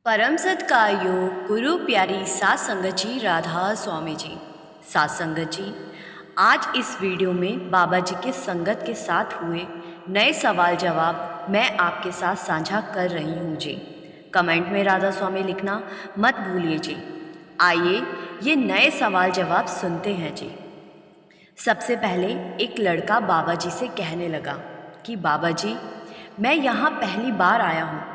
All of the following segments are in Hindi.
परम सत्कार्योग गुरु प्यारी सात संगत जी राधा स्वामी जी। सात संगत जी, आज इस वीडियो में बाबा जी के संगत के साथ हुए नए सवाल जवाब मैं आपके साथ साझा कर रही हूँ जी। कमेंट में राधा स्वामी लिखना मत भूलिए जी। आइए ये नए सवाल जवाब सुनते हैं जी। सबसे पहले एक लड़का बाबा जी से कहने लगा कि बाबा जी, मैं यहाँ पहली बार आया हूँ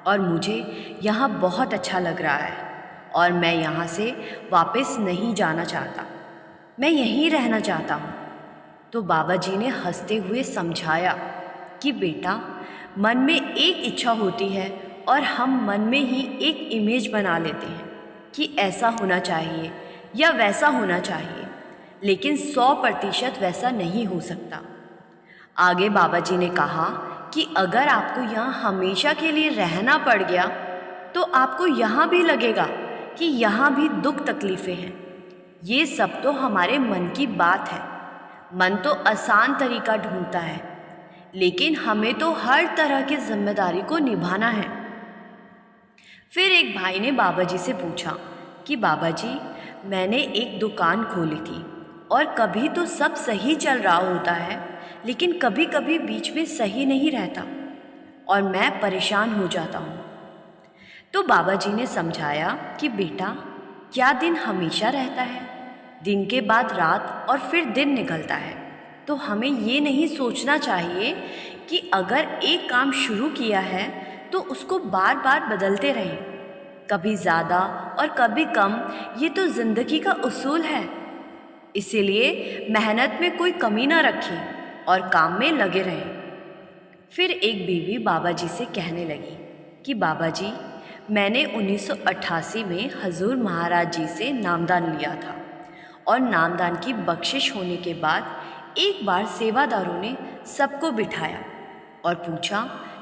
और मुझे यहाँ बहुत अच्छा लग रहा है और मैं यहाँ से वापस नहीं जाना चाहता, मैं यहीं रहना चाहता हूँ। तो बाबा जी ने हंसते हुए समझाया कि बेटा, मन में एक इच्छा होती है और हम मन में ही एक इमेज बना लेते हैं कि ऐसा होना चाहिए या वैसा होना चाहिए, लेकिन 100% वैसा नहीं हो सकता। आगे बाबा जी ने कहा कि अगर आपको यहाँ हमेशा के लिए रहना पड़ गया तो आपको यहाँ भी लगेगा कि यहाँ भी दुख तकलीफ़ें हैं। ये सब तो हमारे मन की बात है। मन तो आसान तरीका ढूंढता है, लेकिन हमें तो हर तरह की जिम्मेदारी को निभाना है। फिर एक भाई ने बाबा जी से पूछा कि बाबा जी, मैंने एक दुकान खोली थी और कभी तो सब सही चल रहा होता है, लेकिन कभी कभी बीच में सही नहीं रहता और मैं परेशान हो जाता हूँ। तो बाबा जी ने समझाया कि बेटा, क्या दिन हमेशा रहता है? दिन के बाद रात और फिर दिन निकलता है। तो हमें ये नहीं सोचना चाहिए कि अगर एक काम शुरू किया है तो उसको बार बार बदलते रहें, कभी ज़्यादा और कभी कम। ये तो ज़िंदगी का उसूल है। इसीलिए मेहनत में कोई कमी ना रखें और काम में लगे रहें। फिर एक बीवी बाबा जी से कहने लगी कि बाबा जी, मैंने 1988 में हजूर महाराज जी से नामदान लिया था और नामदान की बख्शिश होने के बाद एक बार सेवादारों ने सबको बिठाया और पूछा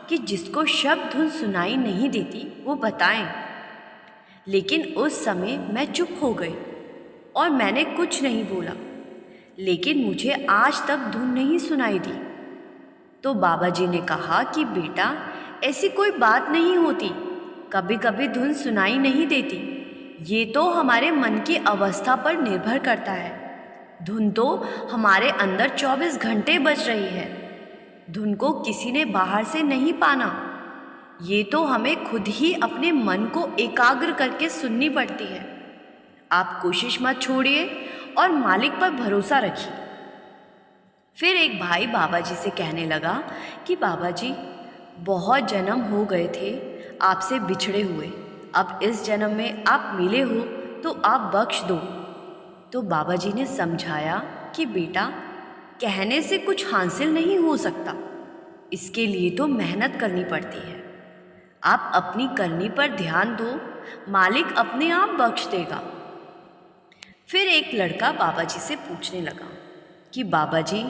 कि जिसको शब्द धुन सुनाई नहीं देती वो बताएं। लेकिन उस समय मैं चुप हो गई और मैंने कुछ नहीं बोला, लेकिन मुझे आज तक धुन नहीं सुनाई दी। तो बाबा जी ने कहा कि बेटा, ऐसी कोई बात नहीं होती, कभी कभी धुन सुनाई नहीं देती। ये तो हमारे मन की अवस्था पर निर्भर करता है। धुन तो हमारे अंदर 24 घंटे बज रही है। धुन को किसी ने बाहर से नहीं पाना। ये तो हमें खुद ही अपने मन को एकाग्र करके सुननी पड़ती है। आप कोशिश मत छोड़िए और मालिक पर भरोसा रखिए। फिर एक भाई बाबा जी से कहने लगा कि बाबा जी, बहुत जन्म हो गए थे आपसे बिछड़े हुए, अब इस जन्म में आप मिले हो तो आप बख्श दो। तो बाबा जी ने समझाया कि बेटा, कहने से कुछ हासिल नहीं हो सकता, इसके लिए तो मेहनत करनी पड़ती है। आप अपनी करनी पर ध्यान दो, मालिक अपने आप बख्श देगा। फिर एक लड़का बाबा जी से पूछने लगा कि बाबा जी,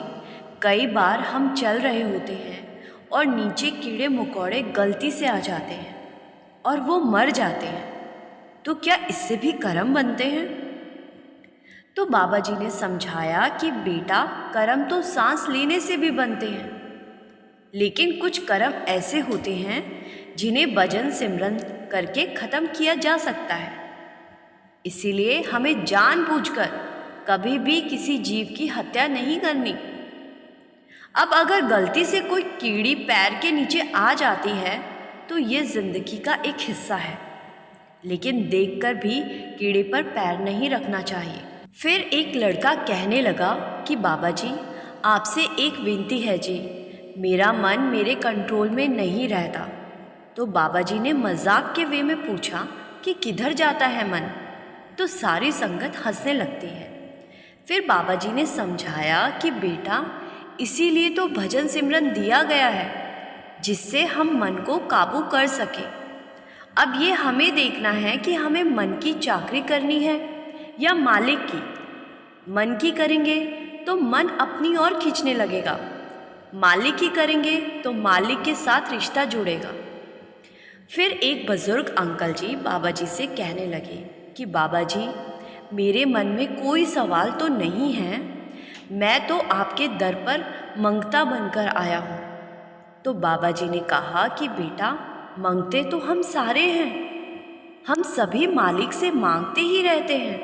कई बार हम चल रहे होते हैं और नीचे कीड़े मकोड़े गलती से आ जाते हैं और वो मर जाते हैं, तो क्या इससे भी कर्म बनते हैं? तो बाबा जी ने समझाया कि बेटा, कर्म तो सांस लेने से भी बनते हैं, लेकिन कुछ कर्म ऐसे होते हैं जिन्हें भजन सिमरन करके ख़त्म किया जा सकता है। इसीलिए हमें जानबूझकर कभी भी किसी जीव की हत्या नहीं करनी। अब अगर गलती से कोई कीड़ी पैर के नीचे आ जाती है तो ये ज़िंदगी का एक हिस्सा है, लेकिन देखकर भी कीड़े पर पैर नहीं रखना चाहिए। फिर एक लड़का कहने लगा कि बाबा जी, आपसे एक विनती है जी, मेरा मन मेरे कंट्रोल में नहीं रहता। तो बाबा जी ने मजाक के वे में पूछा कि किधर जाता है मन? तो सारी संगत हंसने लगती है। फिर बाबा जी ने समझाया कि बेटा, इसीलिए तो भजन सिमरन दिया गया है, जिससे हम मन को काबू कर सकें। अब ये हमें देखना है कि हमें मन की चाकरी करनी है या मालिक की। मन की करेंगे तो मन अपनी ओर खींचने लगेगा, मालिक की करेंगे तो मालिक के साथ रिश्ता जुड़ेगा। फिर एक बुजुर्ग अंकल जी बाबा जी से कहने लगे कि बाबा जी, मेरे मन में कोई सवाल तो नहीं है, मैं तो आपके दर पर मंगता बनकर आया हूँ। तो बाबा जी ने कहा कि बेटा, मंगते तो हम सारे हैं, हम सभी मालिक से मांगते ही रहते हैं,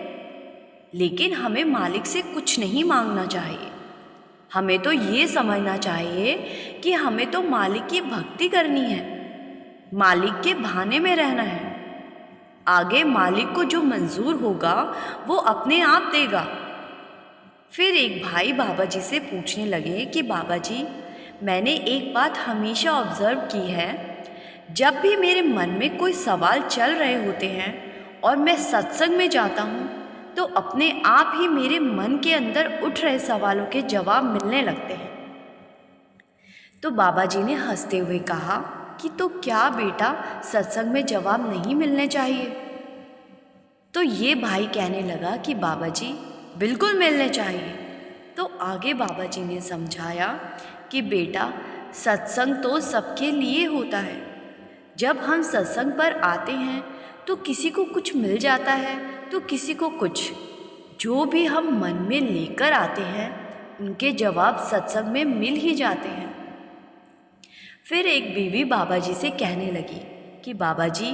लेकिन हमें मालिक से कुछ नहीं मांगना चाहिए। हमें तो ये समझना चाहिए कि हमें तो मालिक की भक्ति करनी है, मालिक के बहाने में रहना है। आगे मालिक को जो मंजूर होगा वो अपने आप देगा। फिर एक भाई बाबा जी से पूछने लगे कि बाबा जी, मैंने एक बात हमेशा ऑब्जर्व की है, जब भी मेरे मन में कोई सवाल चल रहे होते हैं और मैं सत्संग में जाता हूँ तो अपने आप ही मेरे मन के अंदर उठ रहे सवालों के जवाब मिलने लगते हैं। तो बाबा जी ने हंसते हुए कहा कि तो क्या बेटा, सत्संग में जवाब नहीं मिलने चाहिए? तो ये भाई कहने लगा कि बाबा जी बिल्कुल मिलने चाहिए। तो आगे बाबा जी ने समझाया कि बेटा, सत्संग तो सबके लिए होता है। जब हम सत्संग पर आते हैं तो किसी को कुछ मिल जाता है तो किसी को कुछ। जो भी हम मन में लेकर आते हैं उनके जवाब सत्संग में मिल ही जाते हैं। फिर एक बीवी बाबा जी से कहने लगी कि बाबा जी,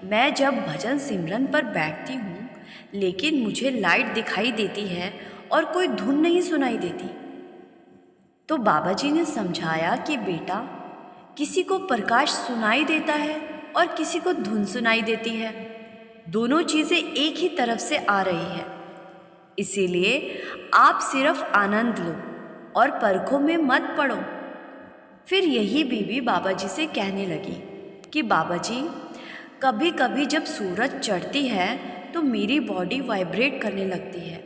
मैं जब भजन सिमरन पर बैठती हूँ लेकिन मुझे लाइट दिखाई देती है और कोई धुन नहीं सुनाई देती। तो बाबा जी ने समझाया कि बेटा, किसी को प्रकाश सुनाई देता है और किसी को धुन सुनाई देती है। दोनों चीज़ें एक ही तरफ से आ रही है, इसीलिए आप सिर्फ आनंद लो और परखों में मत पड़ो। फिर यही बीवी बाबा जी से कहने लगी कि बाबा जी, कभी कभी जब सूरज चढ़ती है तो मेरी बॉडी वाइब्रेट करने लगती है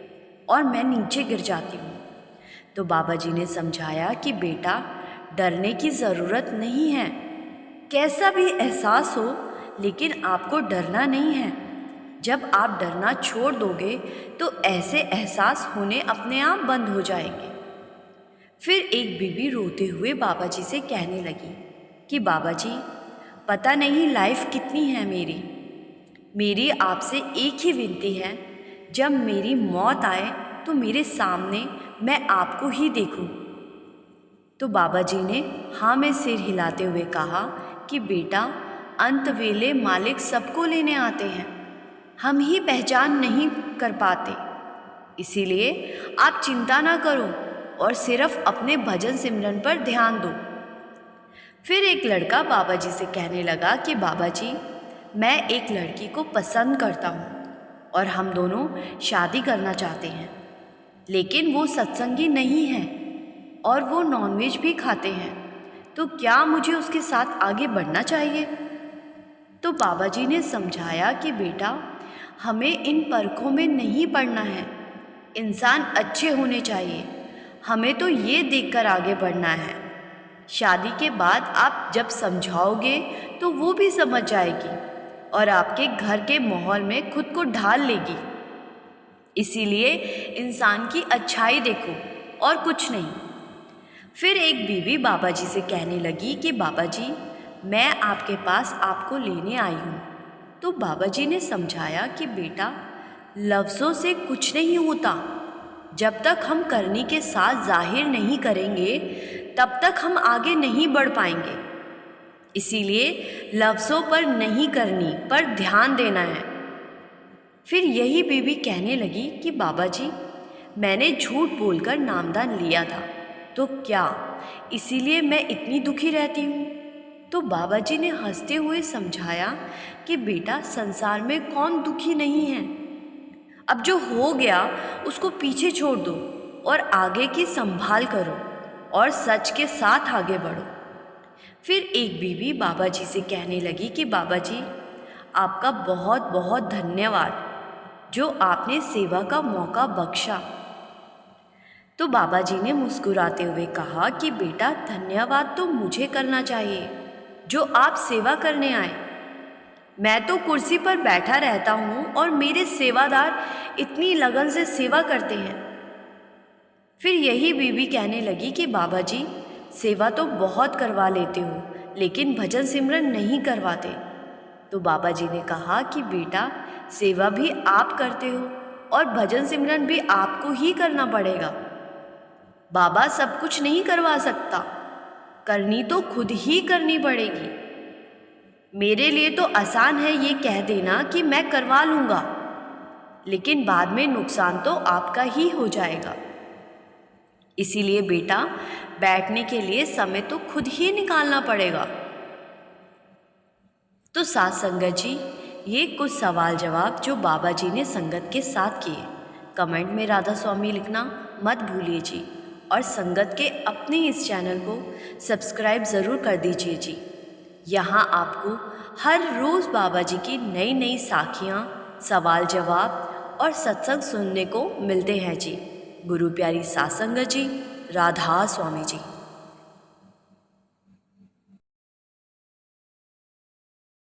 और मैं नीचे गिर जाती हूँ। तो बाबा जी ने समझाया कि बेटा, डरने की ज़रूरत नहीं है। कैसा भी एहसास हो, लेकिन आपको डरना नहीं है। जब आप डरना छोड़ दोगे तो ऐसे एहसास होने अपने आप बंद हो जाएंगे। फिर एक बीवी रोते हुए बाबा जी से कहने लगी कि बाबा जी, पता नहीं लाइफ कितनी है मेरी आपसे एक ही विनती है, जब मेरी मौत आए तो मेरे सामने मैं आपको ही देखूं। तो बाबा जी ने हाँ में सिर हिलाते हुए कहा कि बेटा, अंत वेले मालिक सबको लेने आते हैं, हम ही पहचान नहीं कर पाते। इसीलिए आप चिंता ना करो और सिर्फ अपने भजन सिमरन पर ध्यान दो। फिर एक लड़का बाबा जी से कहने लगा कि बाबा जी, मैं एक लड़की को पसंद करता हूँ और हम दोनों शादी करना चाहते हैं, लेकिन वो सत्संगी नहीं है और वो नॉनवेज भी खाते हैं, तो क्या मुझे उसके साथ आगे बढ़ना चाहिए? तो बाबा जी ने समझाया कि बेटा, हमें इन परखों में नहीं पड़ना है। इंसान अच्छे होने चाहिए, हमें तो ये देखकर आगे बढ़ना है। शादी के बाद आप जब समझाओगे तो वो भी समझ जाएगी और आपके घर के माहौल में खुद को ढाल लेगी। इसीलिए इंसान की अच्छाई देखो और कुछ नहीं। फिर एक बीवी बाबा जी से कहने लगी कि बाबा जी, मैं आपके पास आपको लेने आई हूँ। तो बाबा जी ने समझाया कि बेटा, लफ्ज़ों से कुछ नहीं होता। जब तक हम करनी के साथ जाहिर नहीं करेंगे तब तक हम आगे नहीं बढ़ पाएंगे। इसीलिए लफ्ज़ों पर नहीं करनी पर ध्यान देना है। फिर यही बीवी कहने लगी कि बाबा जी, मैंने झूठ बोलकर नामदान लिया था, तो क्या इसीलिए मैं इतनी दुखी रहती हूँ? तो बाबा जी ने हंसते हुए समझाया कि बेटा, संसार में कौन दुखी नहीं है। अब जो हो गया उसको पीछे छोड़ दो और आगे की संभाल करो और सच के साथ आगे बढ़ो। फिर एक बीवी बाबा जी से कहने लगी कि बाबा जी, आपका बहुत बहुत धन्यवाद जो आपने सेवा का मौका बख्शा। तो बाबा जी ने मुस्कुराते हुए कहा कि बेटा, धन्यवाद तो मुझे करना चाहिए जो आप सेवा करने आए। मैं तो कुर्सी पर बैठा रहता हूँ और मेरे सेवादार इतनी लगन से सेवा करते हैं। फिर यही बीवी कहने लगी कि बाबा जी, सेवा तो बहुत करवा लेते हो, लेकिन भजन सिमरन नहीं करवाते। तो बाबा जी ने कहा कि बेटा, सेवा भी आप करते हो और भजन सिमरन भी आपको ही करना पड़ेगा। बाबा सब कुछ नहीं करवा सकता, करनी तो खुद ही करनी पड़ेगी। मेरे लिए तो आसान है ये कह देना कि मैं करवा लूँगा, लेकिन बाद में नुकसान तो आपका ही हो जाएगा। इसीलिए बेटा, बैठने के लिए समय तो खुद ही निकालना पड़ेगा। तो साथ संगत जी, ये कुछ सवाल जवाब जो बाबा जी ने संगत के साथ किए। कमेंट में राधा स्वामी लिखना मत भूलिए जी, और संगत के अपने इस चैनल को सब्सक्राइब ज़रूर कर दीजिए जी। यहाँ आपको हर रोज़ बाबा जी की नई नई साखियाँ, सवाल जवाब और सत्संग सुनने को मिलते हैं जी। गुरु प्यारी साथ संगत जी, राधा स्वामी जी।